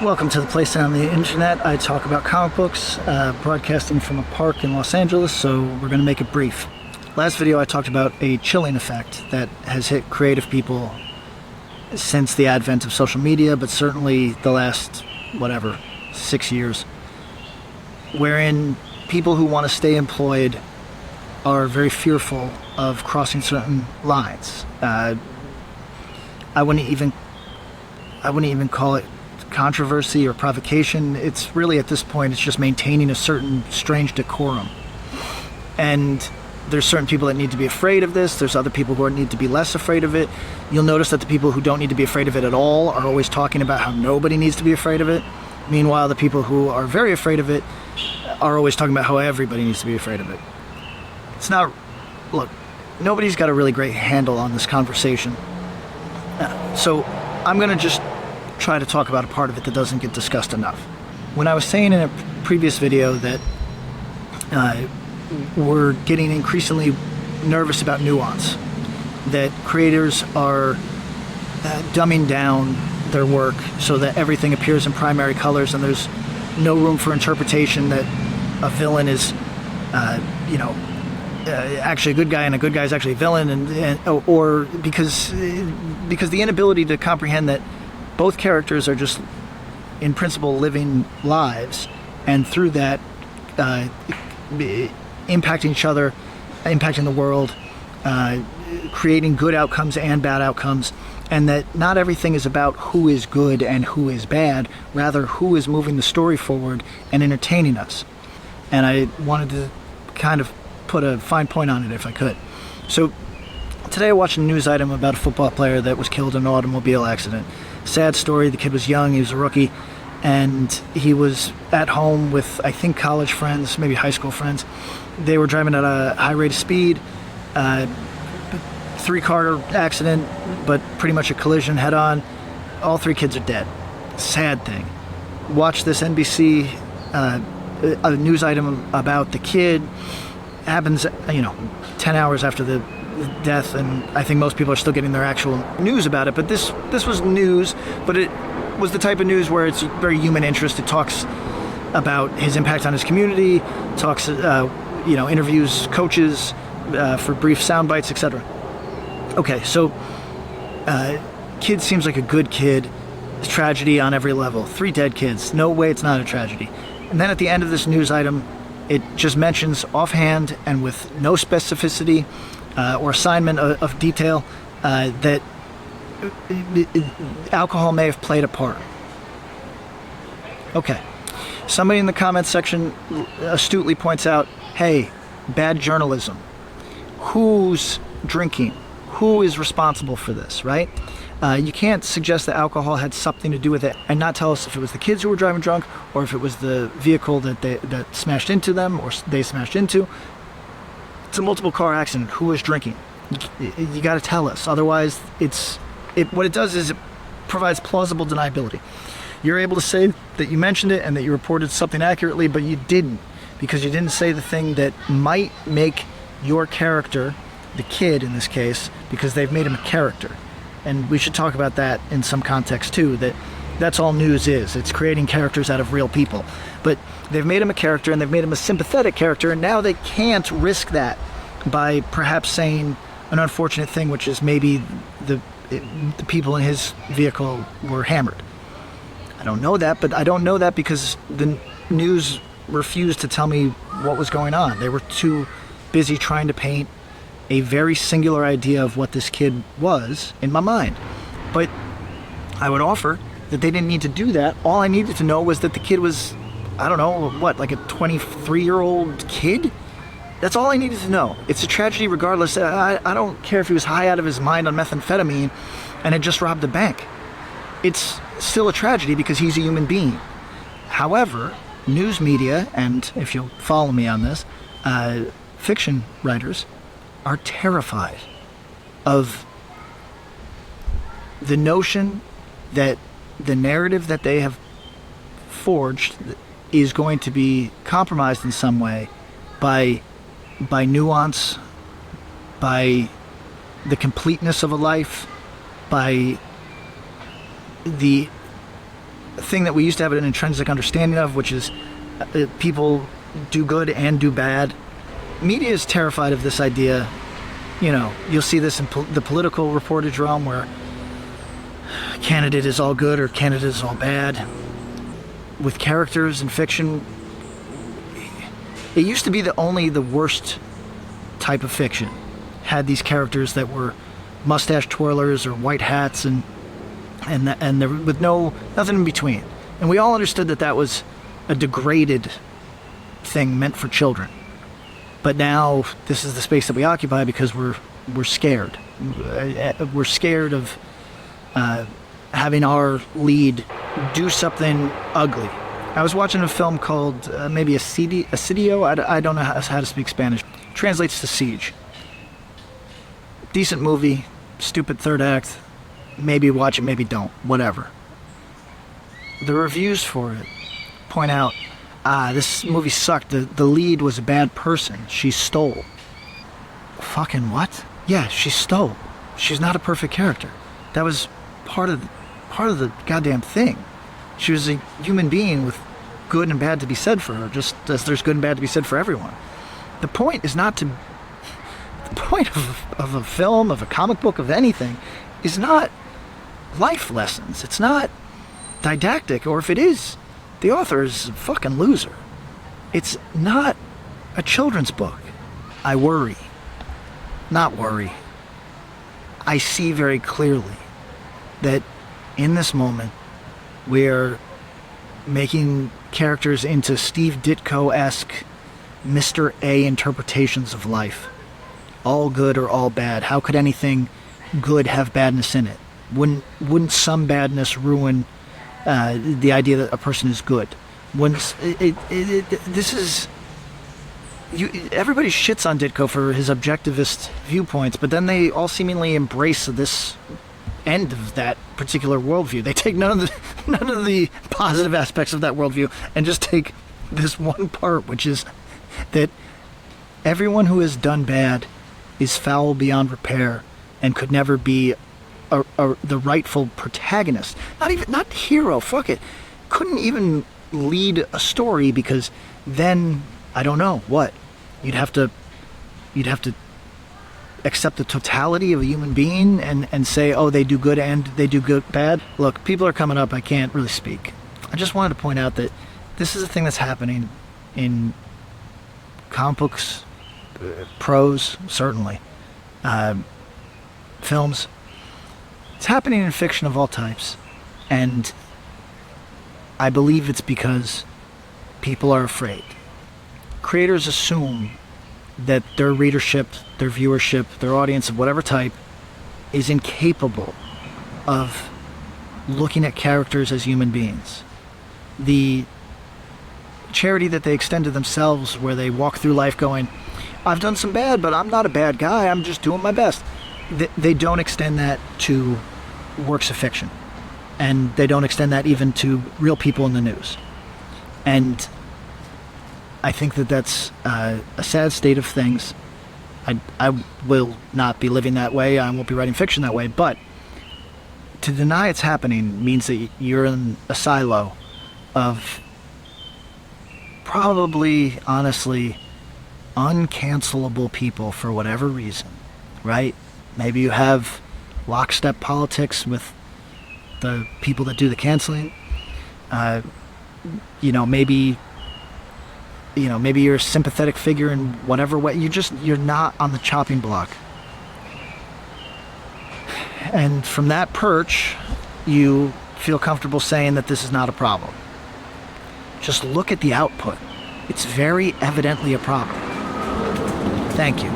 Welcome to the place on the internet. I talk about comic books, broadcasting from a park in Los Angeles, so we're going to make it brief. Last video I talked about a chilling effect that has hit creative people since the advent of social media, but certainly the last, 6 years, wherein people who want to stay employed are very fearful of crossing certain lines. I wouldn't even call it controversy or provocation. It's really, at this point, it's just maintaining a certain strange decorum. And there's certain people that need to be afraid of this. There's other people who need to be less afraid of it. You'll notice that the people who don't need to be afraid of it at all are always talking about how nobody needs to be afraid of it. Meanwhile, the people who are very afraid of it are always talking about how everybody needs to be afraid of it. It's not... Look, nobody's got a really great handle on this conversation. So I'm going to just try to talk about a part of it that doesn't get discussed enough. When I was saying in a previous video that we're getting increasingly nervous about nuance, that creators are dumbing down their work so that everything appears in primary colors and there's no room for interpretation, that a villain is actually a good guy and a good guy is actually a villain, or because the inability to comprehend that both characters are just, in principle, living lives, and through that impacting each other, impacting the world, creating good outcomes and bad outcomes, and that not everything is about who is good and who is bad, rather who is moving the story forward and entertaining us. And I wanted to kind of put a fine point on it if I could. So today I watched a news item about a football player that was killed in an automobile accident. Sad story. The kid was young, he was a rookie, and he was at home with, I think, college friends, maybe high school friends. They were driving at a high rate of speed, 3-car accident, but pretty much a collision head on. All 3 kids are dead. Sad thing. Watch this NBC a news item about the kid. Happens 10 hours after the death, and I think most people are still getting their actual news about it, but this was news, but it was the type of news where it's very human interest. It talks about his impact on his community, talks interviews coaches for brief sound bites, etc. Okay, so kid seems like a good kid. It's tragedy on every level. 3 dead kids. No way it's not a tragedy. And then at the end of this news item, it just mentions offhand and with no specificity or assignment of detail that alcohol may have played a part. Okay. Somebody in the comments section astutely points out, hey, bad journalism. Who's drinking? Who is responsible for this, right? You can't suggest that alcohol had something to do with it and not tell us if it was the kids who were driving drunk or if it was the vehicle that smashed into them or they smashed into. It's a multiple car accident. Who was drinking? You got to tell us. Otherwise, what it does is it provides plausible deniability. You're able to say that you mentioned it and that you reported something accurately, but you didn't, because you didn't say the thing that might make your character, the kid in this case, because they've made him a character. And we should talk about that in some context too, that's all news is. It's creating characters out of real people. But they've made him a character, and they've made him a sympathetic character, and now they can't risk that by perhaps saying an unfortunate thing, which is maybe the people in his vehicle were hammered. I don't know that, but I don't know that because the news refused to tell me what was going on. They were too busy trying to paint a very singular idea of what this kid was in my mind. But I would offer that they didn't need to do that. All I needed to know was that the kid was, I don't know, like a 23-year-old kid? That's all I needed to know. It's a tragedy regardless. I don't care if he was high out of his mind on methamphetamine and had just robbed a bank. It's still a tragedy because he's a human being. However, news media, and if you'll follow me on this, fiction writers are terrified of the notion that the narrative that they have forged is going to be compromised in some way by nuance, by the completeness of a life, by the thing that we used to have an intrinsic understanding of, which is people do good and do bad. Media is terrified of this idea. You'll see this in the political reportage realm, where candidate is all good or candidate is all bad. With characters in fiction, it used to be that only the worst type of fiction had these characters that were mustache twirlers or white hats and there with nothing in between. And we all understood that that was a degraded thing meant for children. But now this is the space that we occupy because we're scared. We're scared of having our lead do something ugly. I was watching a film called maybe Asidio. I don't know how to speak Spanish. Translates to siege. Decent movie, stupid third act. Maybe watch it, maybe don't. Whatever. The reviews for it point out, this movie sucked. The lead was a bad person. She stole. Fucking what? Yeah, she stole. She's not a perfect character. That was part of the goddamn thing. She was a human being with good and bad to be said for her, just as there's good and bad to be said for everyone. The point is not to... The point of a film, of a comic book, of anything, is not life lessons. It's not didactic, or if it is, the author is a fucking loser. It's not a children's book. I worry. Not worry. I see very clearly that in this moment, we're making characters into Steve Ditko-esque Mr. A interpretations of life. All good or all bad. How could anything good have badness in it? Wouldn't some badness ruin the idea that a person is good? This is... everybody shits on Ditko for his objectivist viewpoints, but then they all seemingly embrace this end of that particular worldview. They take none of the positive aspects of that worldview and just take this one part, which is that everyone who has done bad is foul beyond repair and could never be the rightful protagonist. Not hero. Fuck it. Couldn't even lead a story, because then I don't know what you'd have to accept the totality of a human being and say, oh, they do good and they do good bad. Look, people are coming up. I can't really speak. I just wanted to point out that this is a thing that's happening in comic books, prose, certainly, films. It's happening in fiction of all types, and I believe it's because people are afraid. Creators assume that their readership, their viewership, their audience of whatever type is incapable of looking at characters as human beings. The charity that they extend to themselves, where they walk through life going, I've done some bad, but I'm not a bad guy, I'm just doing my best. They don't extend that to works of fiction. And they don't extend that even to real people in the news. And I think that that's a sad state of things. I will not be living that way. I won't be writing fiction that way. But to deny it's happening means that you're in a silo of probably, honestly, uncancelable people for whatever reason, right? Maybe you have lockstep politics with the people that do the canceling. Maybe you're a sympathetic figure in whatever way. You're not on the chopping block. And from that perch, you feel comfortable saying that this is not a problem. Just look at the output. It's very evidently a problem. Thank you.